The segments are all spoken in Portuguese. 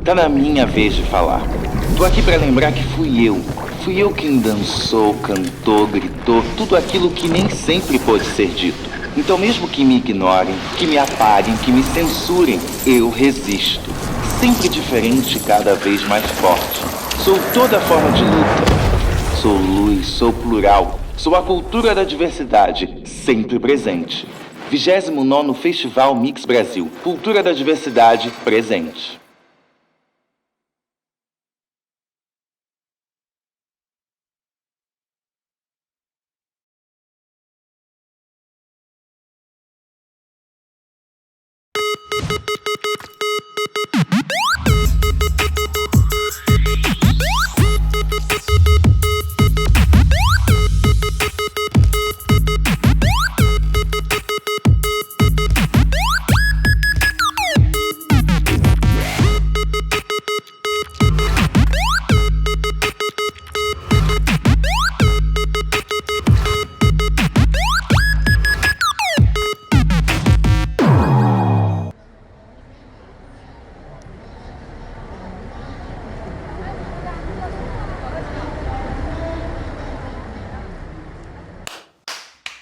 Tá na minha vez de falar. Tô aqui pra lembrar que fui eu. Fui eu quem dançou, cantou, gritou, tudo aquilo que nem sempre pôde ser dito. Então mesmo que me ignorem, que me apaguem, que me censurem, eu resisto. Sempre diferente, cada vez mais forte. Sou toda forma de luta. Sou luz, sou plural. Sou a cultura da diversidade, sempre presente. 29º Festival Mix Brasil. Cultura da diversidade presente.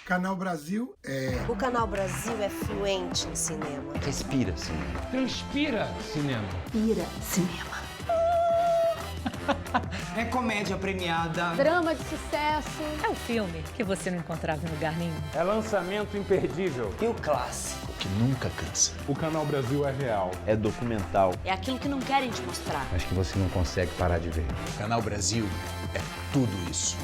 Canal Brasil é... O Canal Brasil é fluente em cinema. Respira cinema. Transpira cinema. Pira cinema. É comédia premiada. Drama de sucesso. É um filme que você não encontrava em lugar nenhum. É lançamento imperdível. E o clássico. Que nunca cansa. O Canal Brasil é real. É documental. É aquilo que não querem te mostrar. Mas que você não consegue parar de ver. O Canal Brasil é tudo isso.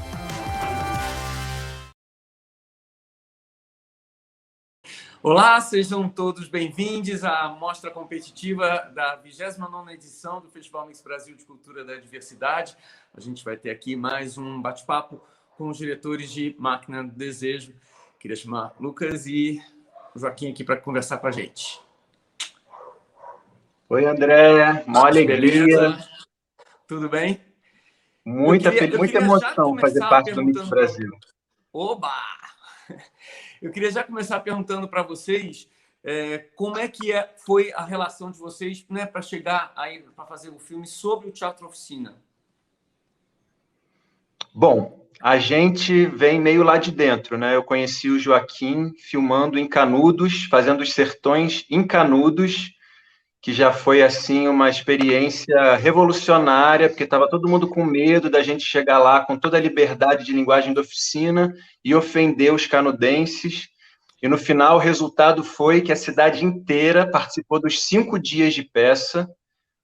Olá, sejam todos bem-vindos à mostra competitiva da 29ª edição do Festival Mix Brasil de Cultura da Diversidade. A gente vai ter aqui mais um bate-papo com os diretores de Máquina do Desejo. Queria chamar Lucas e o Joaquim aqui para conversar com a gente. Oi, André. Uma alegria. Beleza? Tudo bem? Muita emoção fazer parte do Mix Brasil. Oba! Eu queria já começar perguntando para vocês como é que foi a relação de vocês, né, para chegar aí para fazer um filme sobre o Teatro Oficina. Bom, a gente vem meio lá de dentro, né? Eu conheci o Joaquim filmando em Canudos, fazendo os Sertões em Canudos, que já foi assim uma experiência revolucionária, porque estava todo mundo com medo da gente chegar lá com toda a liberdade de linguagem da oficina e ofender os canudenses. E no final o resultado foi que a cidade inteira participou dos 5 dias de peça,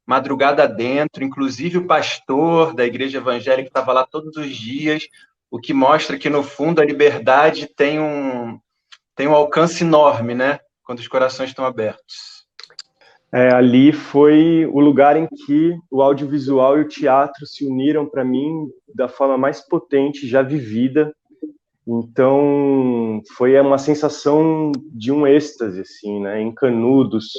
madrugada dentro, inclusive o pastor da igreja evangélica estava lá todos os dias, o que mostra que no fundo a liberdade tem um alcance enorme, né? Quando os corações estão abertos. Ali foi o lugar em que o audiovisual e o teatro se uniram para mim da forma mais potente já vivida. Então, foi uma sensação de um êxtase, assim, né? Em Canudos,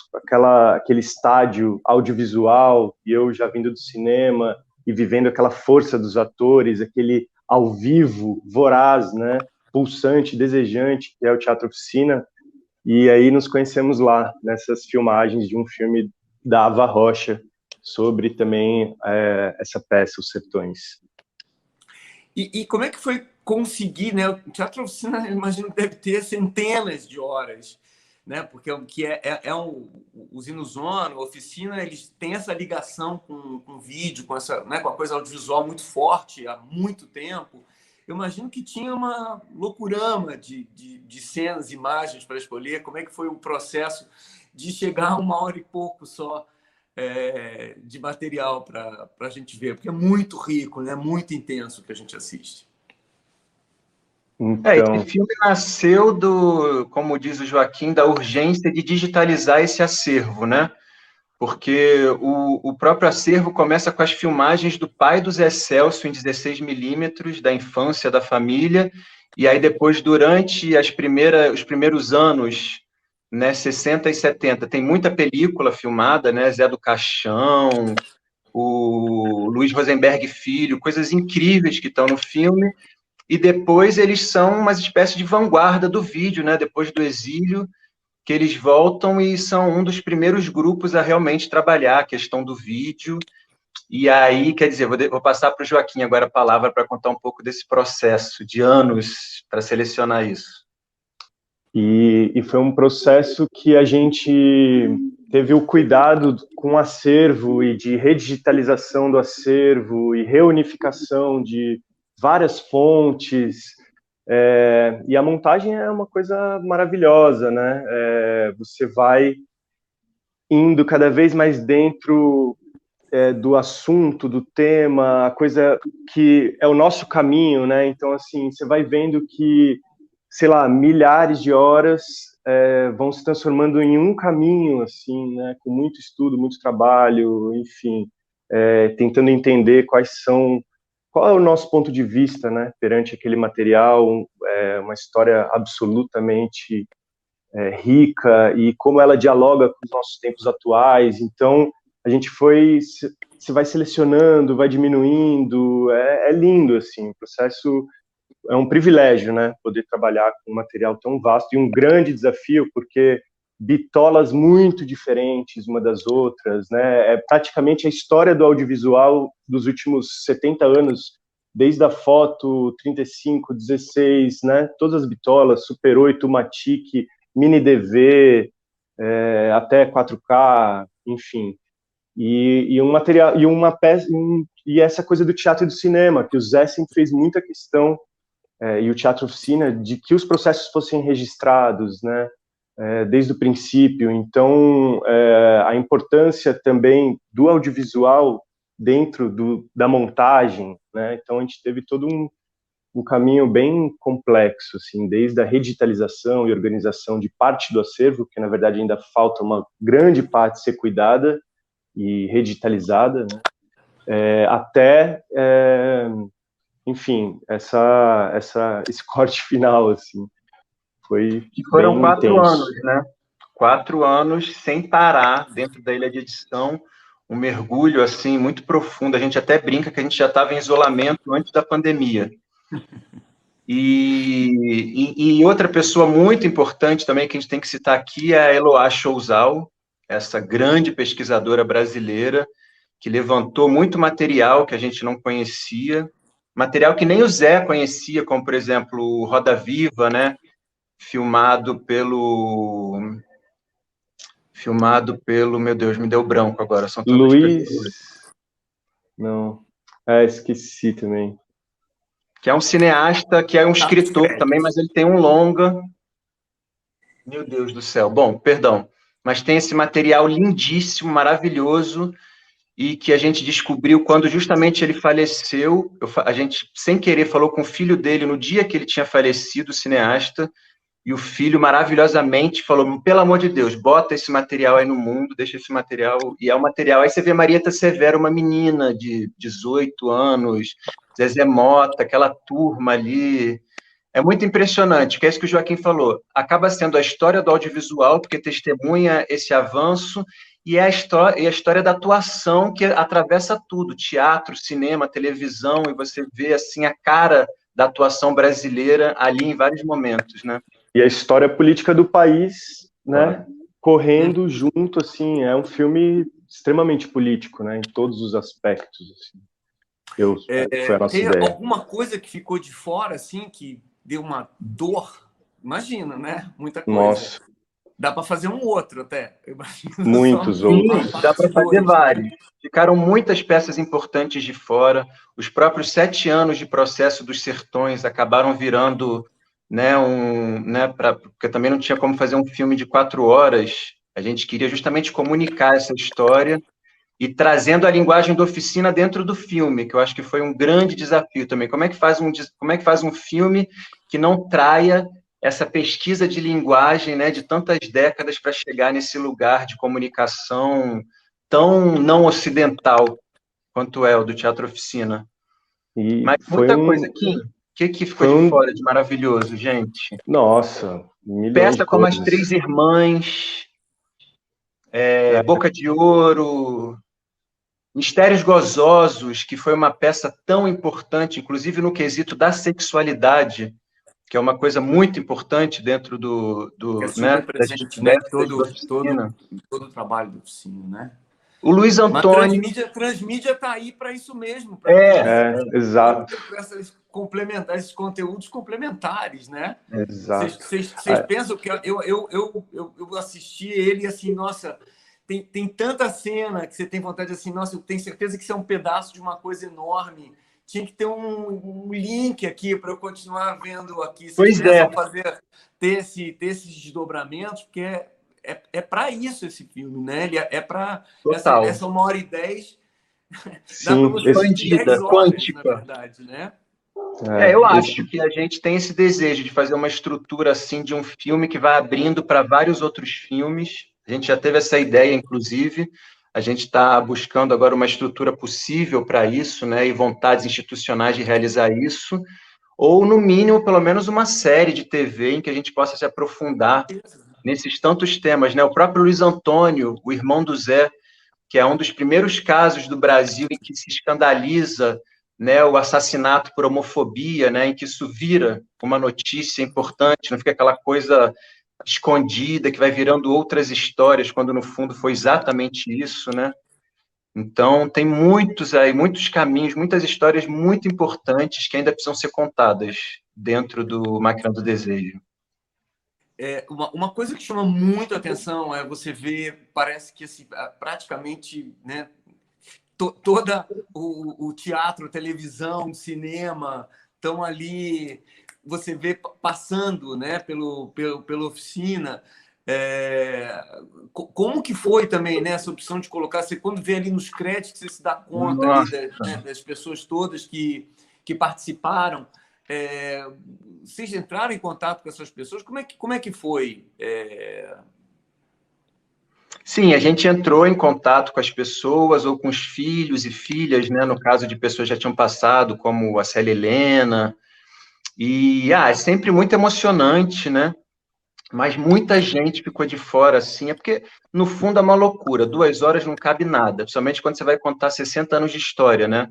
aquele estádio audiovisual, e eu já vindo do cinema e vivendo aquela força dos atores, aquele ao vivo, voraz, né? Pulsante, desejante, que é o Teatro Oficina. E aí nos conhecemos lá, nessas filmagens de um filme da Ava Rocha, sobre também essa peça, Os Sertões. E como é que foi conseguir, né? O Teatro Oficina, eu imagino que deve ter centenas de horas, né? Porque o Zinusono, a Oficina, eles têm essa ligação com o vídeo, com a coisa audiovisual muito forte há muito tempo. Eu imagino que tinha uma loucurama de cenas, imagens para escolher. Como é que foi o processo de chegar a 1h e pouco só de material para a gente ver? Porque é muito rico, né? Muito intenso o que a gente assiste. Então... Esse filme nasceu como diz o Joaquim, da urgência de digitalizar esse acervo, né? Porque o próprio acervo começa com as filmagens do pai do Zé Celso em 16mm, da infância da família, e aí depois, durante os primeiros anos, né, 60 e 70, tem muita película filmada, né, Zé do Caixão, o Luiz Rosenberg Filho, coisas incríveis que estão no filme, e depois eles são uma espécie de vanguarda do vídeo, né, depois do exílio, que eles voltam e são um dos primeiros grupos a realmente trabalhar a questão do vídeo. E aí, quer dizer, vou passar para o Joaquim agora a palavra para contar um pouco desse processo de anos para selecionar isso. E foi um processo que a gente teve o cuidado com o acervo e de redigitalização do acervo e reunificação de várias fontes. E a montagem é uma coisa maravilhosa, né? Você vai indo cada vez mais dentro do assunto, do tema, a coisa que é o nosso caminho, né? Então, assim, você vai vendo que, sei lá, milhares de horas vão se transformando em um caminho, assim, né? Com muito estudo, muito trabalho, enfim, tentando entender qual é o nosso ponto de vista, né? Perante aquele material, uma história absolutamente rica e como ela dialoga com os nossos tempos atuais. Então, a gente se vai selecionando, vai diminuindo, é lindo, assim, o processo é um privilégio, né, poder trabalhar com um material tão vasto e um grande desafio, porque bitolas muito diferentes uma das outras, né, é praticamente a história do audiovisual dos últimos 70 anos, desde a foto 35, 16, né, todas as bitolas, Super 8, Matic, Mini DV, até 4K, enfim. E um material, e uma peça, e essa coisa do teatro e do cinema, que o Zé sempre fez muita questão, e o Teatro Oficina, de que os processos fossem registrados, né, desde o princípio. Então, a importância também do audiovisual dentro da montagem, né, então a gente teve todo um caminho bem complexo, assim, desde a redigitalização e organização de parte do acervo, que na verdade ainda falta uma grande parte ser cuidada e redigitalizada, né? Até, enfim, esse corte final, assim, foi que foram bem 4 intenso. anos, né? 4 anos sem parar dentro da ilha de edição, um mergulho, assim, muito profundo. A gente até brinca que a gente já estava em isolamento antes da pandemia. E outra pessoa muito importante também que a gente tem que citar aqui é a Eloá Chouzal, essa grande pesquisadora brasileira que levantou muito material que a gente não conhecia, material que nem o Zé conhecia, como, por exemplo, o Roda Viva, né? Filmado pelo... Meu Deus, me deu branco agora. São tantas Luiz... pessoas. Não. Esqueci também. Que é um cineasta, que é um escritor também, mas ele tem um longa. Meu Deus do céu. Bom, perdão. Mas tem esse material lindíssimo, maravilhoso, e que a gente descobriu quando justamente ele faleceu. A gente, sem querer, falou com o filho dele no dia que ele tinha falecido, o cineasta, e o filho maravilhosamente falou, pelo amor de Deus, bota esse material aí no mundo, deixa esse material, e é o material. Aí você vê Marieta Severo, uma menina de 18 anos, Zezé Mota, aquela turma ali. É muito impressionante, que é isso que o Joaquim falou. Acaba sendo a história do audiovisual, porque testemunha esse avanço, e a história da atuação que atravessa tudo, teatro, cinema, televisão, e você vê assim a cara da atuação brasileira ali em vários momentos, né? E a história política do país, né, correndo junto, assim, é um filme extremamente político, né, em todos os aspectos, assim. Foi a nossa tem ideia. Alguma coisa que ficou de fora, assim, que deu uma dor? Imagina, né? Muita coisa. Nossa. Dá para fazer um outro até. Muitos outros. Sim, dá para fazer vários. Ficaram muitas peças importantes de fora. Os próprios 7 anos de processo dos Sertões acabaram virando, né, porque também não tinha como fazer um filme de 4 horas. A gente queria justamente comunicar essa história e trazendo a linguagem da oficina dentro do filme, que eu acho que foi um grande desafio também. Como é que faz um filme que não traia essa pesquisa de linguagem, né, de tantas décadas para chegar nesse lugar de comunicação tão não ocidental quanto é o do Teatro Oficina? Mas muita coisa aqui. O que ficou de fora de maravilhoso, gente? Nossa, peça como As Três Irmãs, Boca de Ouro, Mistérios Gozosos, que foi uma peça tão importante, inclusive no quesito da sexualidade, que é uma coisa muito importante dentro é super presente, né? Todo o trabalho do Oficina, né? O Luiz Antônio... Mas Transmídia está aí para isso mesmo. Exato. Esses conteúdos complementares, né? Exato. Vocês pensam que eu assisti ele assim, nossa, tem tanta cena que você tem vontade de assim, nossa, eu tenho certeza que isso é um pedaço de uma coisa enorme. Tinha que ter um link aqui para eu continuar vendo aqui. Pois é. Ter esses desdobramentos, porque é para isso esse filme, né? Ele é para essa 1h10. Sim, expandida, quântica. Na verdade, né? Eu acho que a gente tem esse desejo de fazer uma estrutura assim de um filme que vai abrindo para vários outros filmes. A gente já teve essa ideia, inclusive. A gente está buscando agora uma estrutura possível para isso, né? E vontades institucionais de realizar isso. Ou, no mínimo, pelo menos uma série de TV em que a gente possa se aprofundar nesses tantos temas, né? O próprio Luiz Antônio, o irmão do Zé, que é um dos primeiros casos do Brasil em que se escandaliza, né, o assassinato por homofobia, né, em que isso vira uma notícia importante, não fica aquela coisa escondida que vai virando outras histórias, quando no fundo foi exatamente isso, né? Então tem muitos caminhos, muitas histórias muito importantes que ainda precisam ser contadas dentro do Máquina do Desejo. Uma coisa que chama muito a atenção é você ver, parece que assim, praticamente, né, todo o teatro, televisão, cinema estão ali, você vê passando, né, pela Oficina. Como que foi também, né, essa opção de colocar, você quando vê ali nos créditos, você se dá conta ali, das pessoas todas que participaram. Vocês entraram em contato com essas pessoas? Como é que foi? Sim, a gente entrou em contato com as pessoas ou com os filhos e filhas, né? No caso de pessoas que já tinham passado, como a Célia Helena. E é sempre muito emocionante, né? Mas muita gente ficou de fora, assim, porque, no fundo, é uma loucura. 2 horas não cabe nada, principalmente quando você vai contar 60 anos de história, né?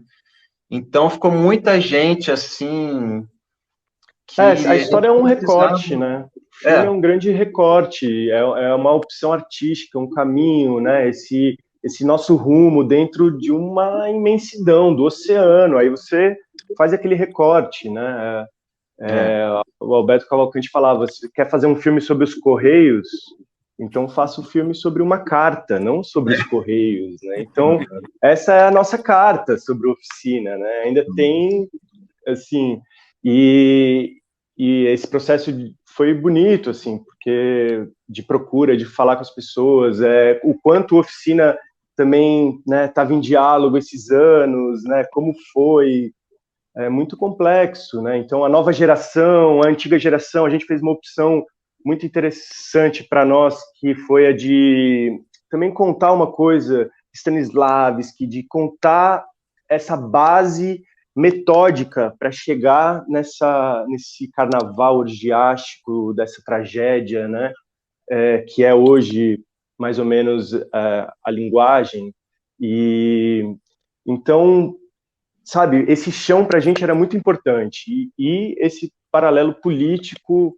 Então, ficou muita gente, assim... a história é um recorte, né? O filme é um grande recorte, é uma opção artística, um caminho, né? Esse nosso rumo dentro de uma imensidão do oceano. Aí você faz aquele recorte, né? O Alberto Cavalcante falava, você quer fazer um filme sobre os Correios? Então faça um filme sobre uma carta, não sobre os Correios, né? Então, essa é a nossa carta sobre a Oficina, né? Ainda tem, assim... E esse processo foi bonito, assim, porque de procura, de falar com as pessoas, o quanto a Oficina também, né, estava em diálogo esses anos, né, como foi, muito complexo, né? Então, a nova geração, a antiga geração, a gente fez uma opção muito interessante para nós, que foi a de também contar uma coisa, Stanislavski, de contar essa base metódica para chegar nesse carnaval orgiástico, dessa tragédia, né? Que é hoje, mais ou menos, a linguagem. E então, sabe, esse chão para a gente era muito importante. E esse paralelo político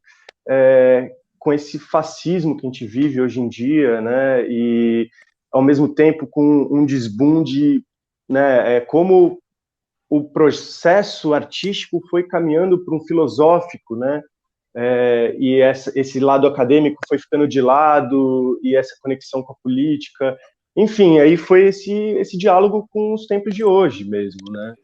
com esse fascismo que a gente vive hoje em dia, né? E, ao mesmo tempo, com um desbunde, né? Como o processo artístico foi caminhando para um filosófico, né? E esse lado acadêmico foi ficando de lado, e essa conexão com a política. Enfim, aí foi esse diálogo com os tempos de hoje mesmo, né?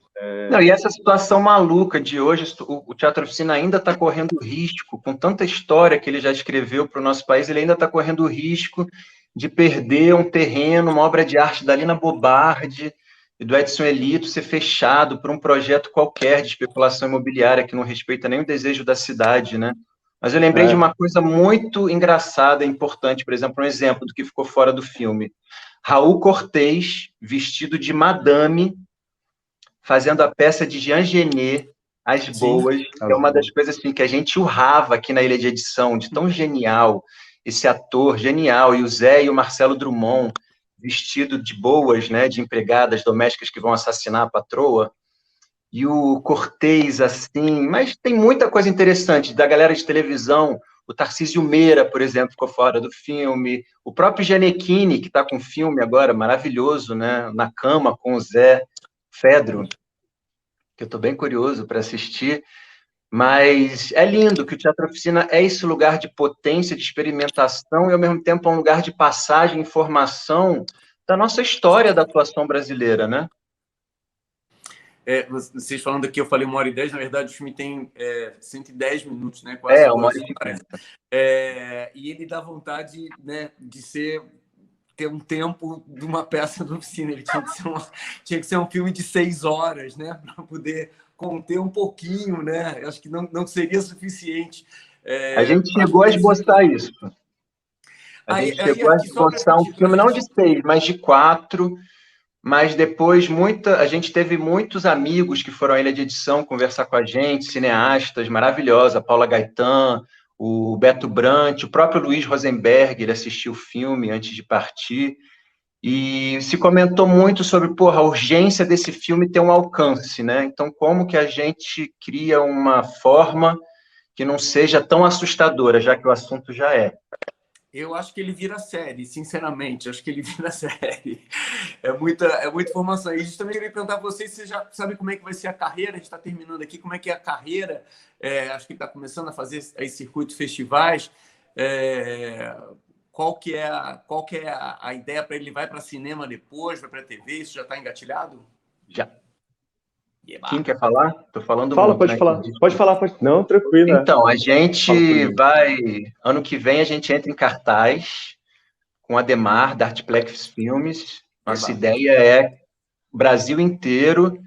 Não, e essa situação maluca de hoje, o Teatro Oficina ainda está correndo risco, com tanta história que ele já escreveu para o nosso país, ele ainda está correndo risco de perder um terreno, uma obra de arte da Lina Bobardi e do Edson Elito ser fechado por um projeto qualquer de especulação imobiliária que não respeita nem o desejo da cidade, né? Mas eu lembrei de uma coisa muito engraçada e importante, por exemplo, um exemplo do que ficou fora do filme. Raul Cortez, vestido de madame, fazendo a peça de Jean Genet, As Boas, que é uma das coisas assim, que a gente urrava aqui na Ilha de Edição, de tão genial, esse ator genial, e o Zé e o Marcelo Drummond, vestido de boas, né, de empregadas domésticas que vão assassinar a patroa. e o Cortez, assim, mas tem muita coisa interessante da galera de televisão. O Tarcísio Meira, por exemplo, ficou fora do filme. O próprio Gianecchini, que está com um filme agora maravilhoso, né? Na Cama, com o Zé Fedro, que eu estou bem curioso para assistir. Mas é lindo que o Teatro Oficina é esse lugar de potência, de experimentação, e, ao mesmo tempo, é um lugar de passagem, informação da nossa história da atuação brasileira, né? Vocês falando aqui, eu falei 1h10, na verdade o filme tem 110 minutos, né? Quase 1h50. E ele dá vontade, né, de ter um tempo de uma peça da Oficina. Ele tinha que ser um filme de 6 horas, né? Para poder conter um pouquinho, né? Eu acho que não seria suficiente. A gente chegou a esboçar isso. A gente chegou a esboçar um filme não de 6, mas de 4. Mas depois a gente teve muitos amigos que foram à ilha de edição conversar com a gente, cineastas maravilhosos, a Paula Gaetan, o Beto Brant, o próprio Luiz Rosenberg, ele assistiu o filme antes de partir, e se comentou muito sobre, a urgência desse filme ter um alcance, né? Então, como que a gente cria uma forma que não seja tão assustadora, já que o assunto já é. Eu acho que ele vira série, sinceramente. Acho que ele vira série. É muita informação. E justamente eu queria perguntar para vocês, você já sabe como é que vai ser a carreira? A gente está terminando aqui. Como é que é a carreira? Acho que está começando a fazer aí circuitos, festivais. Qual que é a ideia para ele? Vai para cinema depois? Vai para TV? Isso já está engatilhado? Já. Quem quer falar? Estou falando Fala, muito, pode né? falar. Pode falar. Não, tranquilo. Então, a gente vai... Ano que vem a gente entra em cartaz com a Ademar, da Artplex Filmes. Nossa ideia é Brasil inteiro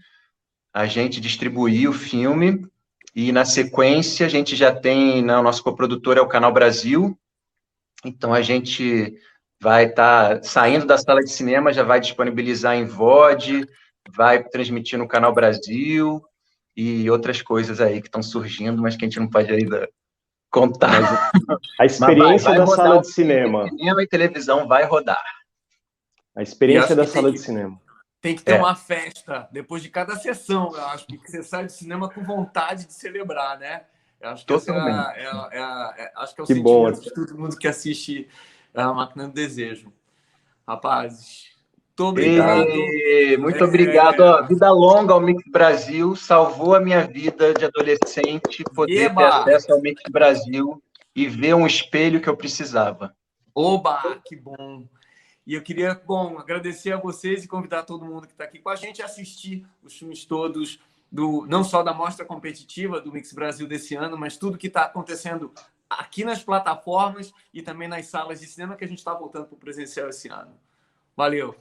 a gente distribuir o filme. E, na sequência, a gente já tem... Né, o nosso coprodutor é o Canal Brasil. Então, a gente vai estar saindo da sala de cinema, já vai disponibilizar em VOD, vai transmitir no Canal Brasil e outras coisas aí que estão surgindo, mas que a gente não pode ainda contar. A experiência da sala de cinema. Cinema e televisão vai rodar. A experiência da sala de cinema. Tem que ter uma festa depois de cada sessão, eu acho, que você sai do cinema com vontade de celebrar, né? Eu acho que acho que é o sentimento de todo mundo que assiste a Máquina do Desejo. Rapazes, muito obrigado. Muito obrigado. Ó, vida longa ao Mix Brasil. Salvou a minha vida de adolescente poder ter acesso ao Mix Brasil e ver um espelho que eu precisava. Oba, que bom. E eu queria, agradecer a vocês e convidar todo mundo que está aqui com a gente a assistir os filmes todos, não só da mostra competitiva do Mix Brasil desse ano, mas tudo que está acontecendo aqui nas plataformas e também nas salas de cinema, que a gente está voltando para o presencial esse ano. Valeu!